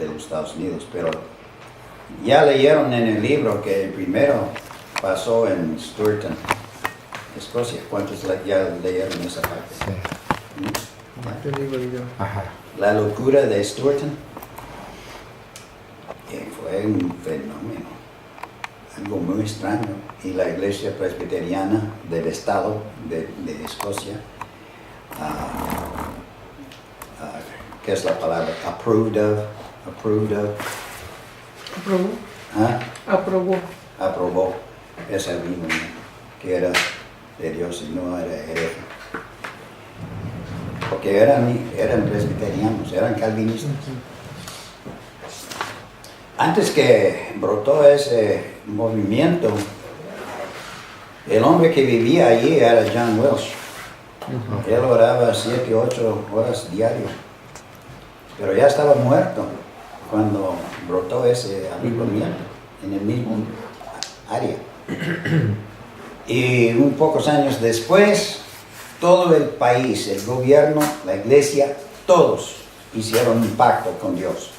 de los Estados Unidos, pero ya leyeron en el libro que el primero pasó en Sturton, Escocia. ¿Cuántos ya leyeron esa parte? Sí. Ajá. La locura de Sturton fue un fenómeno, algo muy extraño. Y la iglesia presbiteriana del estado de Escocia, ¿qué es la palabra? Approved of. Aprobó. ¿Ah? Aprobó. Ese vino que era de Dios y no era hereje. Porque eran presbiterianos, eran calvinistas. Antes que brotó ese movimiento, el hombre que vivía allí era John Welsh. Él oraba 7 u 8 horas diarias, pero ya estaba muerto cuando brotó ese avivamiento en el mismo área. Y un pocos años después, todo el país, el gobierno, la iglesia, todos hicieron un pacto con Dios.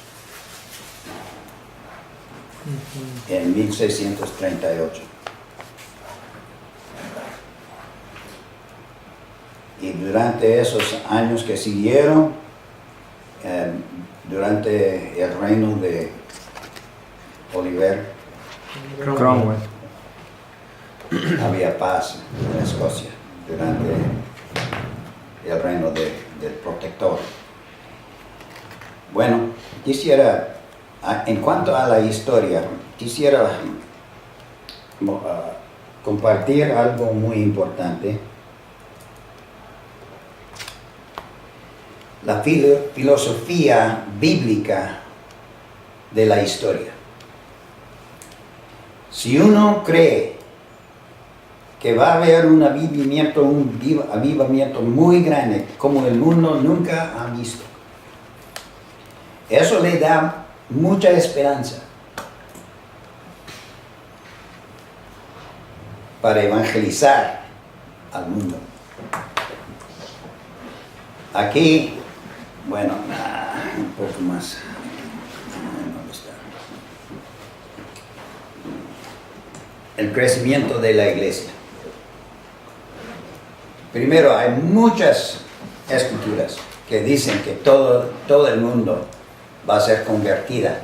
En 1638. Y durante esos años que siguieron, durante el reino de Oliver Cromwell. había paz en Escocia durante el reino del protector. Bueno, quisiera, en cuanto a la historia, quisiera compartir algo muy importante. La filosofía bíblica de la historia. Si uno cree que va a haber un avivamiento muy grande como el mundo nunca ha visto, eso le da mucha esperanza para evangelizar al mundo. Aquí, bueno, un poco más. ¿Dónde está? El crecimiento de la iglesia. Primero, hay muchas escrituras que dicen que todo el mundo va a ser convertida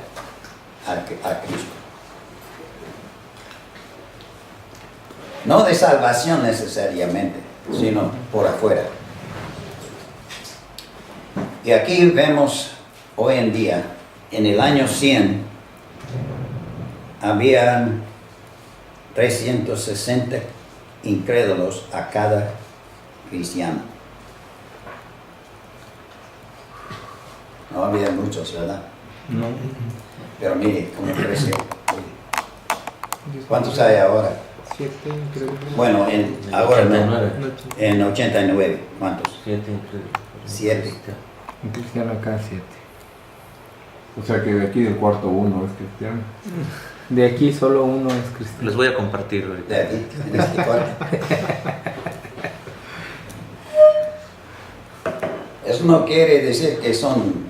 a Cristo. No de salvación necesariamente, sino por afuera. Y aquí vemos hoy en día, en el año 100, habían 360 incrédulos a cada cristiano. No había muchos, ¿verdad? No. Pero mire cómo creció. ¿Cuántos hay ahora? 7, creo. Bueno, ahora no. 89. En 89, ¿cuántos? 7 incluidos. 7. Un cristiano acá 7. O sea que de aquí del cuarto uno es cristiano. De aquí solo uno es cristiano. Les voy a compartir ahorita. De aquí, en este cuarto. Eso no quiere decir que son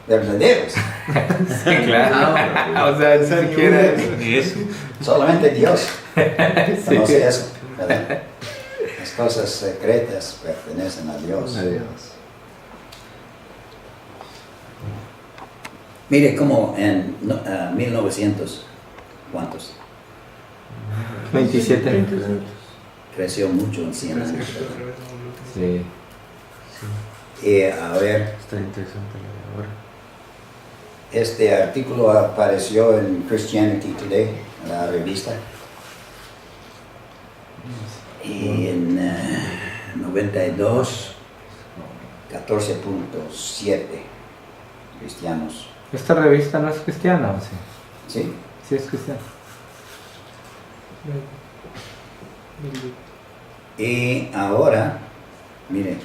verdaderos. Sí, claro. O sea, ni siquiera eso. Ni eso. Solamente Dios Sí. conoce eso, ¿verdad? Las cosas secretas pertenecen a Dios. Adiós. Mire cómo en 1900, ¿cuántos? 27. Creció mucho en 100 años. ¿verdad? Sí. Y a ver, Está interesante la de ahora. este artículo apareció en Christianity Today, la revista. Y en 92, 14.7 cristianos. ¿Esta revista no es cristiana o sí? ¿Sí? Sí es cristiana. Y ahora, miren,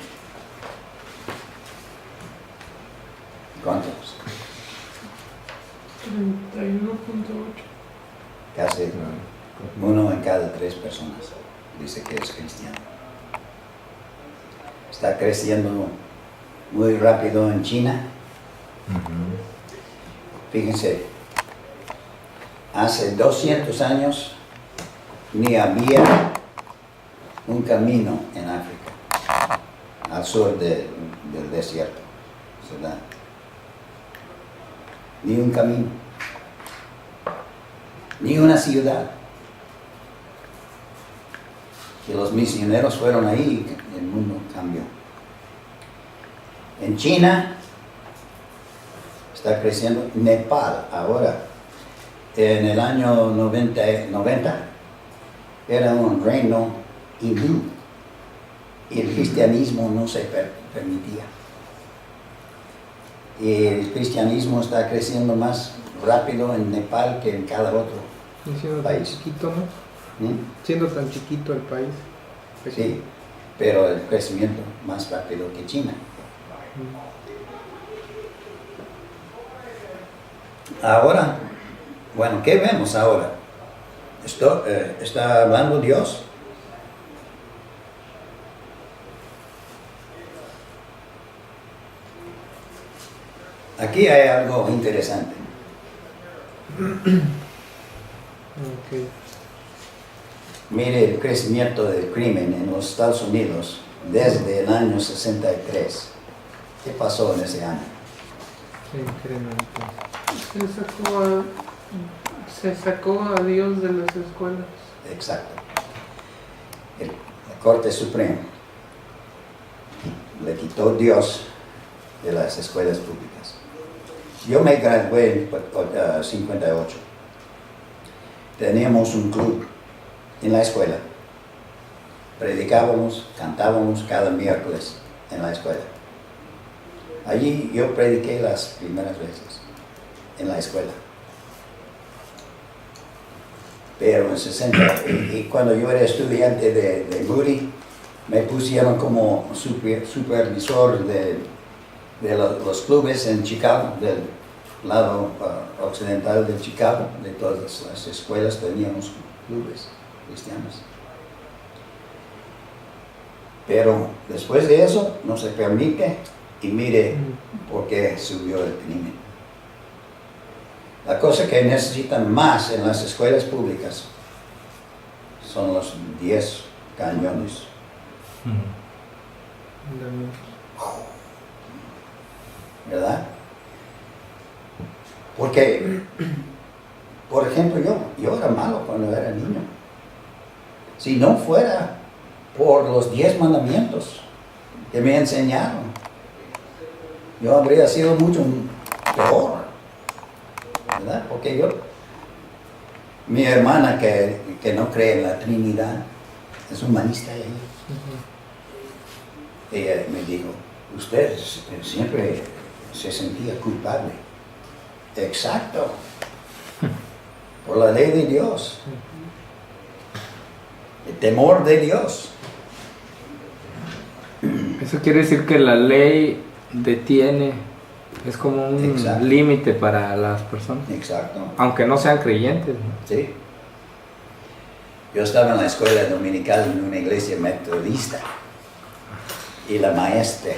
¿cuántos? 31.8. Casi uno en cada 3 personas dice que es cristiano. Está creciendo muy rápido en China Fíjense, hace 200 años ni había un camino en África, al sur del desierto, ¿verdad? Ni un camino, ni una ciudad. Que los misioneros fueron ahí, el mundo cambió. En China está creciendo. Nepal ahora, en el año 90 era un reino hindú y el cristianismo no se permitía. Y el cristianismo está creciendo más rápido en Nepal que en cada otro Y siendo país. tan chiquito, ¿no? ¿Mm? Siendo tan chiquito el país. Sí, pero el crecimiento más rápido que China. Ahora, bueno, ¿qué vemos ahora? ¿Está hablando Dios? Aquí hay algo interesante. Ok. Mire el crecimiento del crimen en los Estados Unidos desde el año 63. ¿Qué pasó en ese año? Se incrementó. Se sacó a Dios de las escuelas. Exacto. La Corte Suprema le quitó Dios de las escuelas públicas. Yo me gradué en 58. Teníamos un club en la escuela. Predicábamos, cantábamos cada miércoles en la escuela. Allí yo prediqué las primeras veces en la escuela. Pero en 60, y cuando yo era estudiante de Moody, me pusieron como supervisor de los clubes en Chicago, del lado occidental de Chicago. De todas las escuelas teníamos clubes cristianos. Pero después de eso no se permite, y mire por qué subió el crimen. La cosa que necesitan más en las escuelas públicas son los 10 cañones. ¿Verdad? Porque, por ejemplo, yo era malo cuando era niño. Si no fuera por los 10 mandamientos que me enseñaron, yo habría sido mucho peor, ¿verdad? Porque mi hermana que no cree en la Trinidad, es humanista ella. Ella me dijo, usted siempre se sentía culpable. Exacto. Por la ley de Dios. El temor de Dios. Eso quiere decir que la ley detiene, es como un Exacto. límite para las personas, Exacto. aunque no sean creyentes, ¿no? Sí. Yo estaba en la escuela dominical en una iglesia metodista y la maestra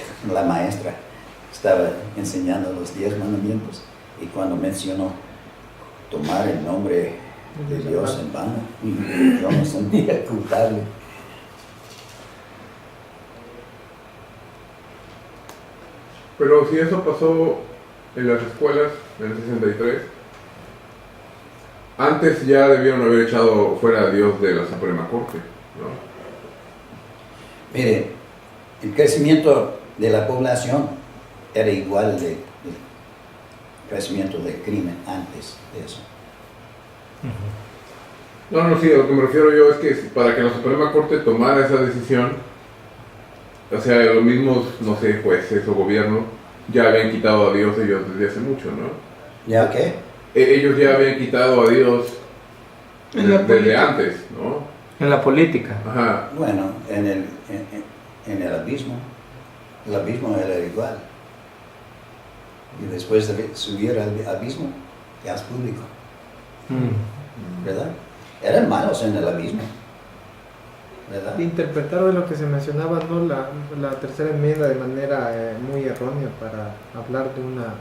estaba enseñando los 10 mandamientos, y cuando mencionó tomar el nombre de Dios en vano, yo me sentía culpable. Pero si eso pasó en las escuelas en el 63, antes ya debieron haber echado fuera a Dios de la Suprema Corte, ¿no? Mire, el crecimiento de la población era igual del crecimiento del crimen antes de eso. No, sí, a lo que me refiero yo es que para que la Suprema Corte tomara esa decisión, o sea, los mismos, no sé, jueces o gobierno ya habían quitado a Dios ellos desde hace mucho, ¿no? ¿Ya qué? Ellos ya habían quitado a Dios desde antes, ¿no? En la política. Ajá. Bueno, en el abismo era igual. Y después de subir al abismo, ya es público, ¿verdad? Eran malos en el abismo, ¿verdad? Interpretaron lo que se mencionaba, ¿no? La tercera enmienda de manera muy errónea para hablar de una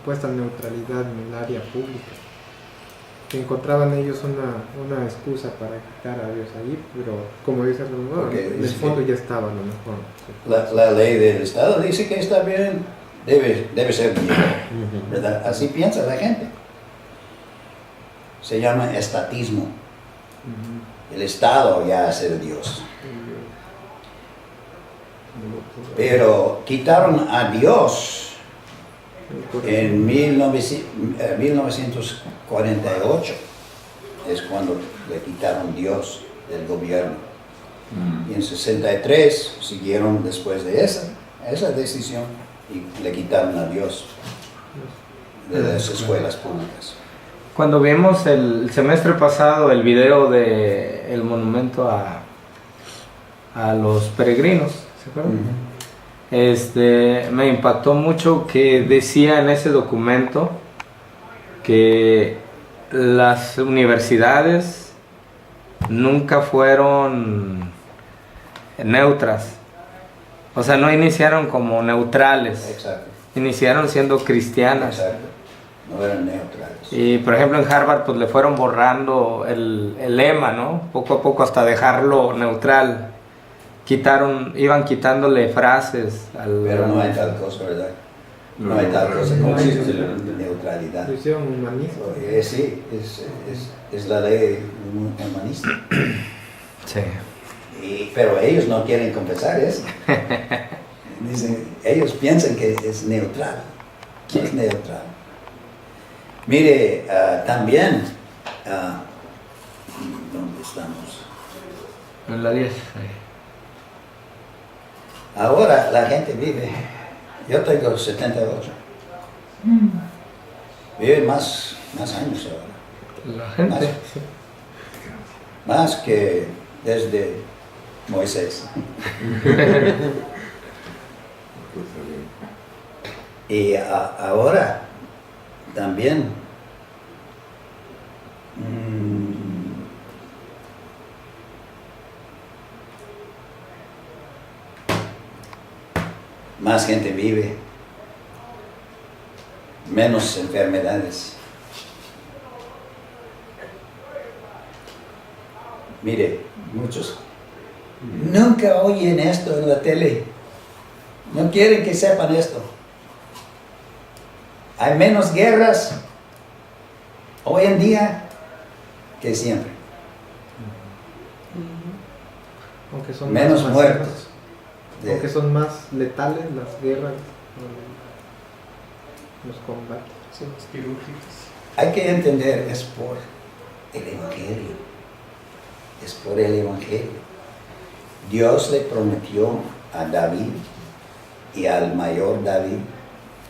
supuesta neutralidad en el área pública. Que encontraban ellos una excusa para quitar a Dios allí, pero como dice el hermano, Porque en el dice fondo que ya estaba a lo mejor. la ley del Estado dice que está bien, debe ser bien, ¿verdad? Así piensa la gente. Se llama estatismo. El Estado ya es el Dios. Pero quitaron a Dios en 1948. Es cuando le quitaron Dios del gobierno. Y en 63 siguieron después de esa decisión y le quitaron a Dios de las escuelas públicas. Cuando vimos el semestre pasado el video de el monumento a los peregrinos, ¿se acuerdan? Me impactó mucho que decía en ese documento que las universidades nunca fueron neutras, o sea, no iniciaron como neutrales, Exacto, iniciaron siendo cristianas. exacto. No eran neutrales. Y por ejemplo en Harvard pues le fueron borrando el lema, ¿no? Poco a poco hasta dejarlo neutral. Iban quitándole frases Pero no hay tal cosa, ¿verdad? No hay tal cosa como neutralidad. Lo hicieron humanista. Sí, es la ley humanista. Sí. Pero ellos no quieren confesar eso. Dicen, ellos piensan que es neutral. No es neutral. Mire, también, ¿dónde estamos? En la 10. Ahora la gente vive, yo tengo 78, vive más años ahora. La gente. Más que desde Moisés. Y ahora también más gente vive, menos enfermedades. Mire, muchos nunca oyen esto en la tele, no quieren que sepan esto. Hay menos guerras hoy en día que siempre, Aunque son menos más muertos. masivas, aunque son más letales las guerras, los combates. Son las quirúrgicas. Hay que entender, es por el Evangelio. Es por el Evangelio. Dios le prometió a David y al mayor David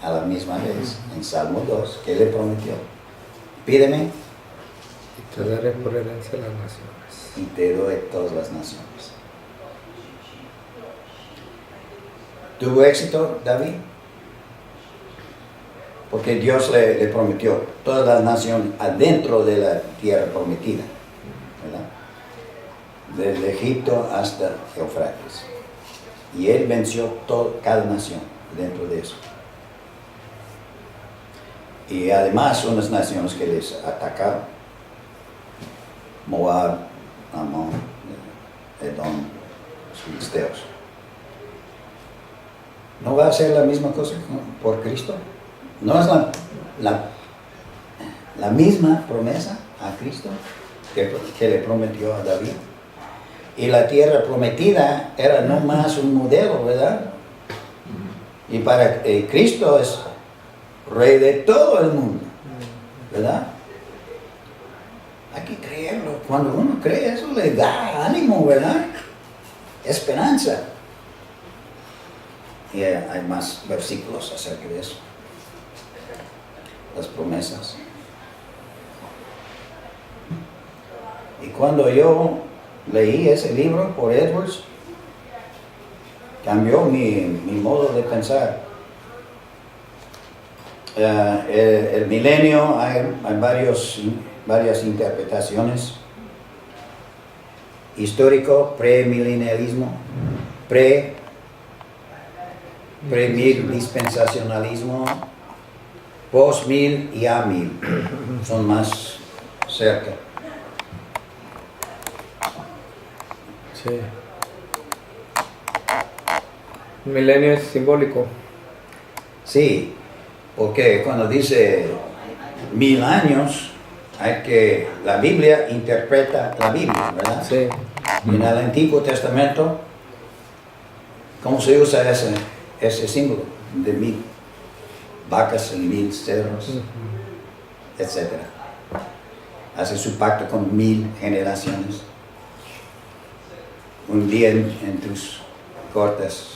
a la misma vez, en Salmo 2, ¿qué le prometió? Pídeme Y te daré por herencia las naciones. y te doy todas las naciones. ¿Tuvo éxito David? Porque Dios le prometió todas las naciones adentro de la tierra prometida, ¿verdad? Desde Egipto hasta Eufrates. Y él venció cada nación dentro de eso. Y además unas naciones que les atacaron: Moab, Amón, Edom, los filisteos. ¿No va a ser la misma cosa por Cristo? ¿No es la misma promesa a Cristo que le prometió a David? Y la tierra prometida era no más un modelo, ¿verdad? Y para Cristo es Rey de todo el mundo, ¿verdad? Hay que creerlo. Cuando uno cree eso le da ánimo, ¿verdad? Esperanza. Y hay más versículos acerca de eso. Las promesas. Y cuando yo leí ese libro por Edwards, cambió mi modo de pensar. El milenio, hay varias interpretaciones. Histórico, premilenialismo, predispensacionalismo, 2000 y a 1000 son más cerca. Sí. Milenio es simbólico. Sí, porque cuando dice 1000 años, la Biblia interpreta la Biblia, ¿verdad? Sí. Y en el Antiguo Testamento, ¿cómo se usa ese símbolo de 1000? Vacas y 1000 cerros, etc. Hace su pacto con 1000 generaciones. Un día en tus cortes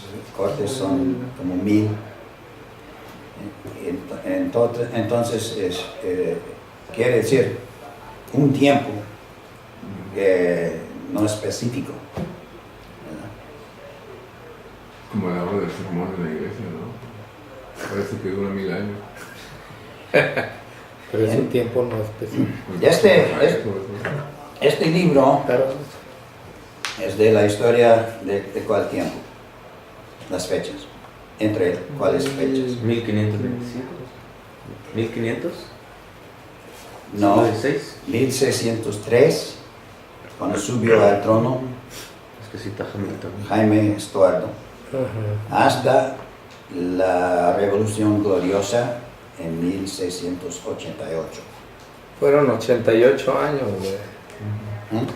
son como 1000. Entonces quiere decir un tiempo no específico, ¿verdad? Como la hora del sermón en la iglesia, ¿no? Parece que dura 1000 años. Pero es un tiempo no específico. Este libro Claro. es de la historia de cuál tiempo, las fechas, entre cuáles fechas. 1525. 1500. No, 16. 1603, cuando subió al trono Es que cita Hamilton. Jaime Estuardo, Ajá. hasta la Revolución Gloriosa en 1688. Fueron 88 años de... ¿Mm?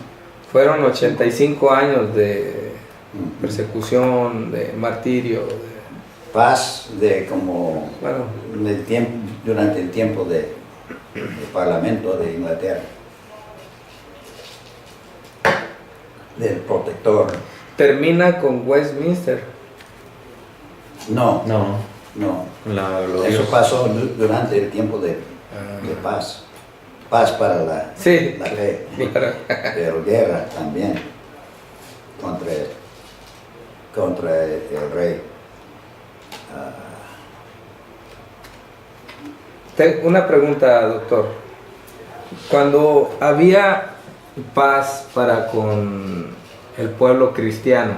Fueron 85 años de Mm. persecución, de martirio, de... Paz de como Bueno, durante el tiempo del Parlamento de Inglaterra, del protector. termina con Westminster. No, No, no. lo Eso glorioso. pasó durante el tiempo de paz. Paz para la Sí, ley, claro. pero guerra también contra el rey. Una pregunta, doctor. Cuando había paz para con el pueblo cristiano,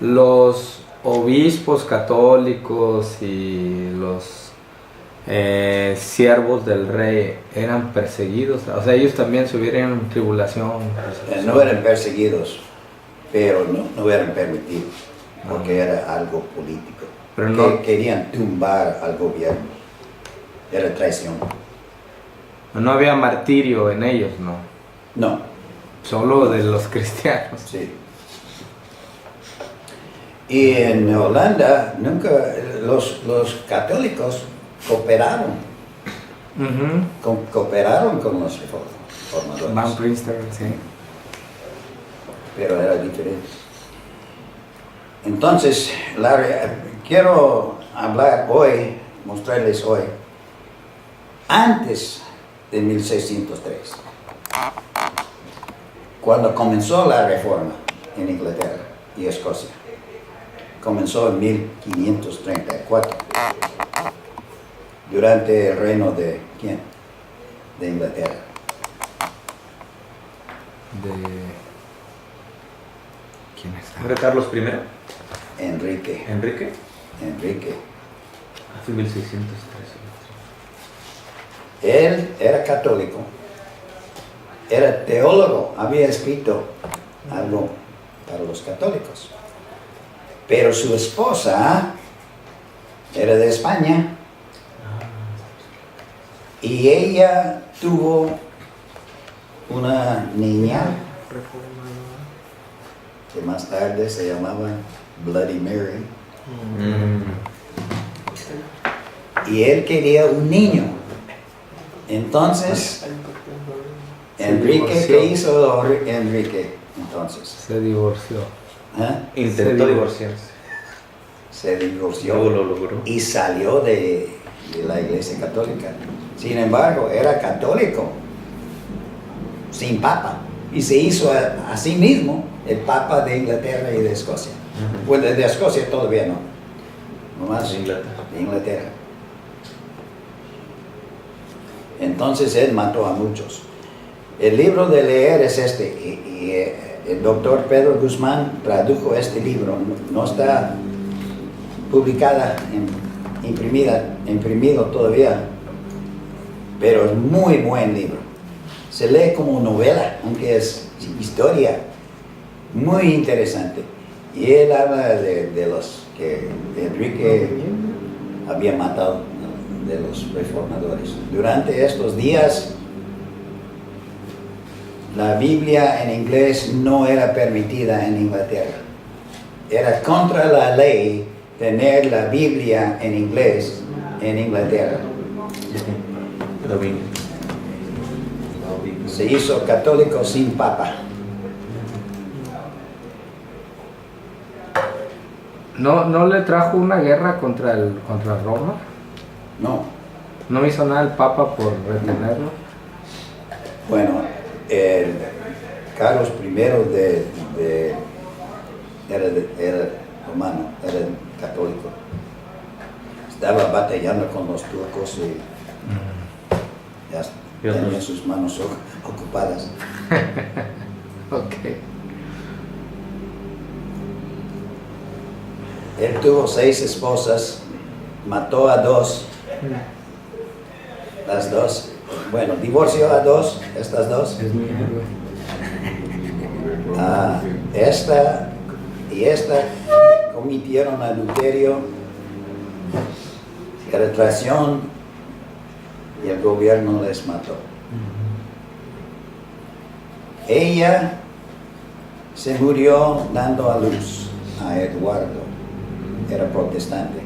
los obispos católicos y los siervos del rey eran perseguidos, o sea, ellos también subieron en tribulación. No eran perseguidos, pero no eran permitidos, porque era algo político. Pero no- Querían tumbar al gobierno. Era traición. No había martirio en ellos, no, No, solo de los cristianos. sí. Y en Holanda nunca los católicos cooperaron, cooperaron con los reformadores. Van Prinster, sí. Pero era diferente. Entonces, quiero hablar hoy, mostrarles hoy, antes de 1603, cuando comenzó la reforma en Inglaterra y Escocia. Comenzó en 1534, durante el reino de ¿quién? De Inglaterra. ¿Quién está? ¿Era Carlos I? Enrique. ¿Enrique? Enrique. Hace 1613. Él era católico, era teólogo, había escrito algo para los católicos. Pero su esposa era de España y ella tuvo una niña que más tarde se llamaba Bloody Mary. Y él quería un niño. Entonces, Enrique, ¿qué hizo Enrique entonces? Se divorció. ¿Ah? Intentó Se divorciarse. Se divorció Luego lo logró. y salió de la iglesia católica. Sin embargo, era católico, sin papa, y se hizo a sí mismo el papa de Inglaterra y de Escocia. Bueno, de Escocia todavía no, nomás De Inglaterra. de Inglaterra. Entonces él mató a muchos. El libro de leer es este, y el doctor Pedro Guzmán tradujo este libro. No está publicada, imprimida imprimido todavía, pero es muy buen libro. Se lee como novela, aunque es historia, muy interesante. Y él habla de los que Enrique había matado, de los reformadores. Durante estos días, la Biblia en inglés no era permitida en Inglaterra. Era contra la ley tener la Biblia en inglés en Inglaterra. Se hizo católico sin papa. ¿No le trajo una guerra contra Roma? No. ¿No hizo nada el Papa por retenerlo? Bueno, el Carlos I era romano, era católico. Estaba batallando con los turcos y ya tenía sus manos ocupadas. Ok. Él tuvo 6 esposas, mató a 2, las 2, bueno, divorció a 2, estas 2. Es mi héroe. Esta y esta cometieron adulterio, era traición y el gobierno les mató. Ella se murió dando a luz a Eduardo. Era protestante.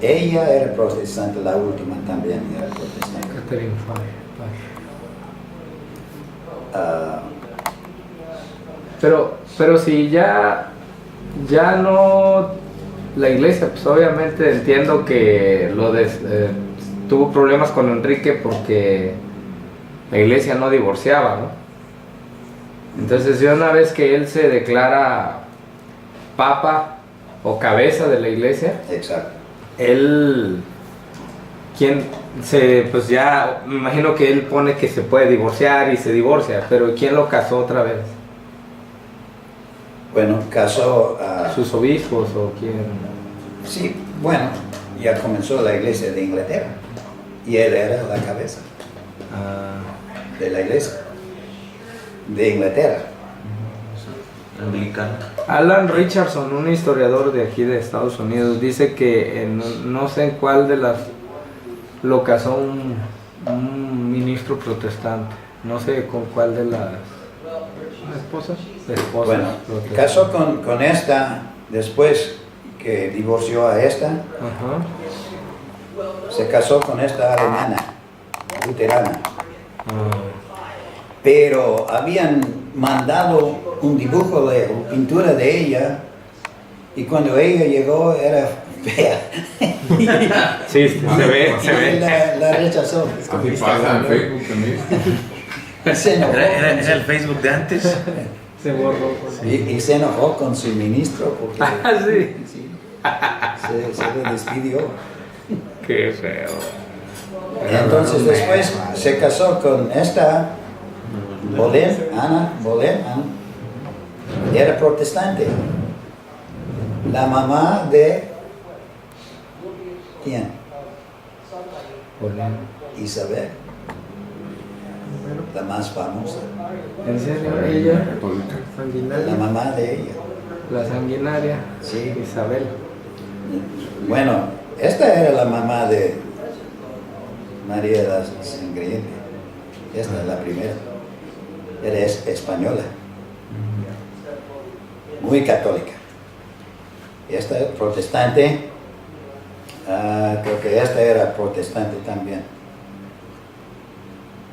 Ella era protestante, la última también era protestante. Catherine Parr. Pero si ya no, la iglesia, pues obviamente entiendo que tuvo problemas con Enrique porque la iglesia no divorciaba, ¿no? Entonces ya una vez que él se declara papa o cabeza de la iglesia, Exacto. él, pues ya, me imagino que él pone que se puede divorciar y se divorcia, pero ¿quién lo casó otra vez? Bueno, casó a... ¿Sus obispos o quién? Sí, bueno, ya comenzó la iglesia de Inglaterra y él era la cabeza de la iglesia de Inglaterra. Anglicano. Alan Richardson, un historiador de aquí de Estados Unidos, dice que no sé en cuál de las lo casó un ministro protestante, no sé con cuál de las esposas. esposas. Bueno, protestantes. casó con esta, después que divorció a esta, Ajá. se casó con esta alemana, luterana. Ah. Pero habían mandado un dibujo de pintura de ella y cuando ella llegó era fea. Sí, se ve. La rechazó. Así pasa en Facebook también. Se enojó, ¿Era el Facebook de antes? Se borró. y se enojó con su ministro porque Ah, sí. sí, se le despidió. Qué feo. Entonces después se casó con esta Ana Boleyn, era protestante. La mamá de ¿quién? Isabel, la más famosa, ¿En serio? Ella, Católica. la Sanguinaria. mamá de ella. la sanguinaria, Sí. Isabel. Bueno, esta era la mamá de María la Sangrienta. Esta es la primera. Era española. Muy católica. Esta es protestante. Creo que esta era protestante también.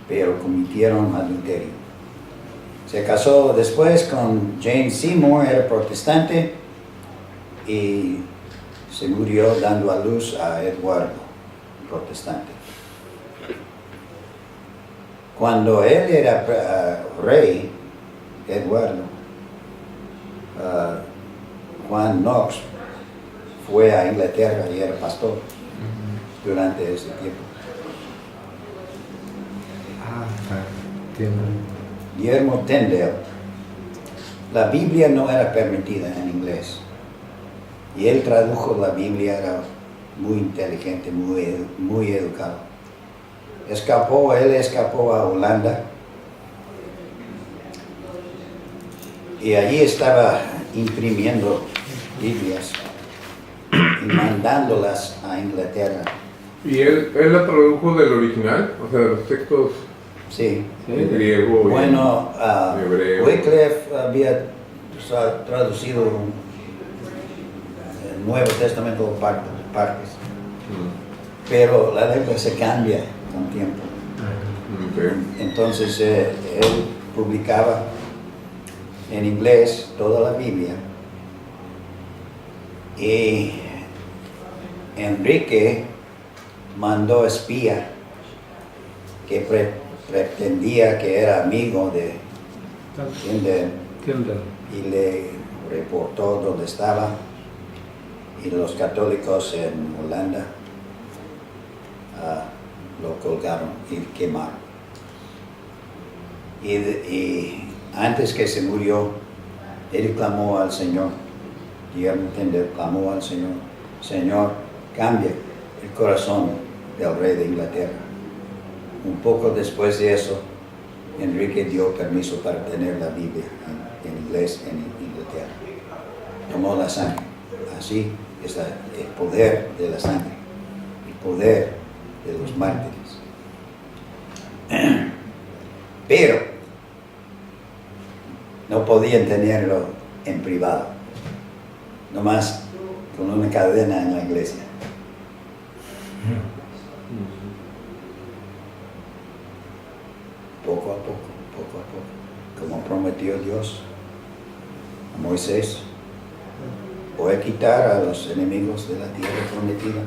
Pero cometieron adulterio. Se casó después con Jane Seymour, era protestante. Y se murió dando a luz a Eduardo, protestante. Cuando él era rey, Eduardo, Juan Knox fue a Inglaterra y era pastor durante ese tiempo. Guillermo Tyndale. La Biblia no era permitida en inglés. Y él tradujo la Biblia, era muy inteligente, muy educado. Él escapó a Holanda y allí estaba imprimiendo Biblias y mandándolas a Inglaterra. ¿Y él la tradujo del original? O sea, de los textos Sí. en griego y Bueno, en hebreo. Wycliffe había traducido el Nuevo Testamento por partes, Mm, pero la lengua se cambia con tiempo. ok. Entonces él publicaba en inglés toda la Biblia y Enrique mandó espía que pretendía que era amigo de Tyndale. y le reportó dónde estaba y los católicos en Holanda lo colgaron y quemaron. Y antes que se murió, él clamó al Señor, Guillermo Tyndale clamó al Señor, Señor, cambia el corazón del rey de Inglaterra. Un poco después de eso, Enrique dio permiso para tener la Biblia en inglés en Inglaterra. Tomó la sangre. Así es el poder de la sangre, el poder de los mártires. Pero no podían tenerlo en privado, nomás con una cadena en la iglesia. Poco a poco, como prometió Dios a Moisés, voy a quitar a los enemigos de la tierra prometida,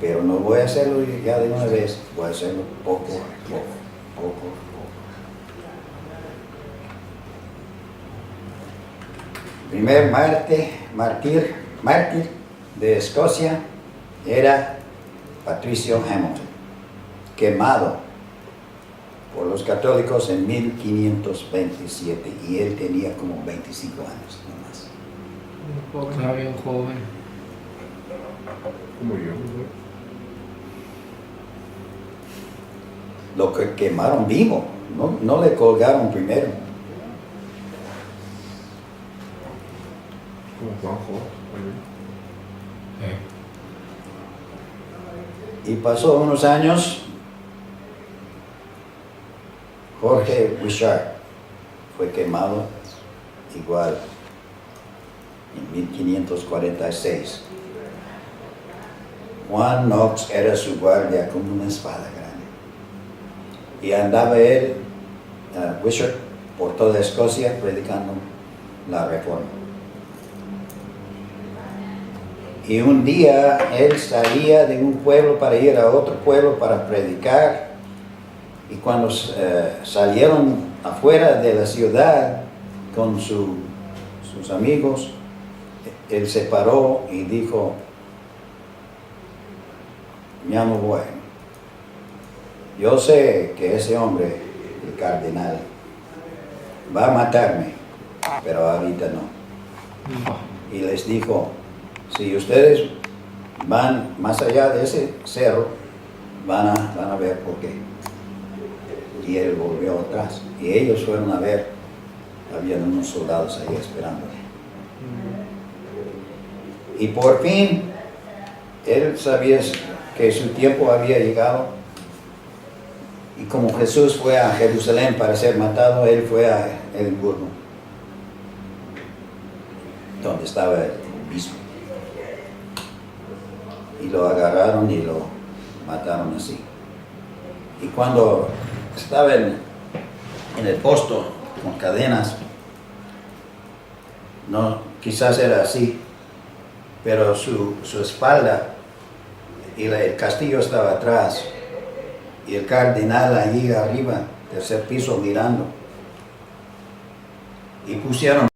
pero no voy a hacerlo ya de una vez, voy a hacerlo poco a poco. Primer mártir de Escocia era Patricio Hamilton, quemado por los católicos en 1527 y él tenía como 25 años nomás. Todavía un joven. Como yo. Lo que quemaron vivo, no le colgaron primero. Como Juanjo también. Y pasó unos años, Jorge Wishart fue quemado igual en 1546. Juan Knox era su guardia con una espada grande. Y andaba él, Wishart, por toda Escocia predicando la reforma. Y un día él salía de un pueblo para ir a otro pueblo para predicar. Y cuando salieron afuera de la ciudad con sus amigos, él se paró y dijo, mi amo bueno, yo sé que ese hombre, el cardenal, va a matarme, pero ahorita no. Y les dijo, si ustedes van más allá de ese cerro, van a ver por qué. Y él volvió atrás. Y ellos fueron a ver. Habían unos soldados ahí esperándole. Y por fin, él sabía que su tiempo había llegado. Y como Jesús fue a Jerusalén para ser matado, él fue a Edimburgo, donde estaba el obispo. Y lo agarraron y lo mataron así. Y cuando estaba en el posto con cadenas, no, quizás era así, pero su espalda y el castillo estaba atrás y el cardenal allí arriba, tercer piso, mirando, y pusieron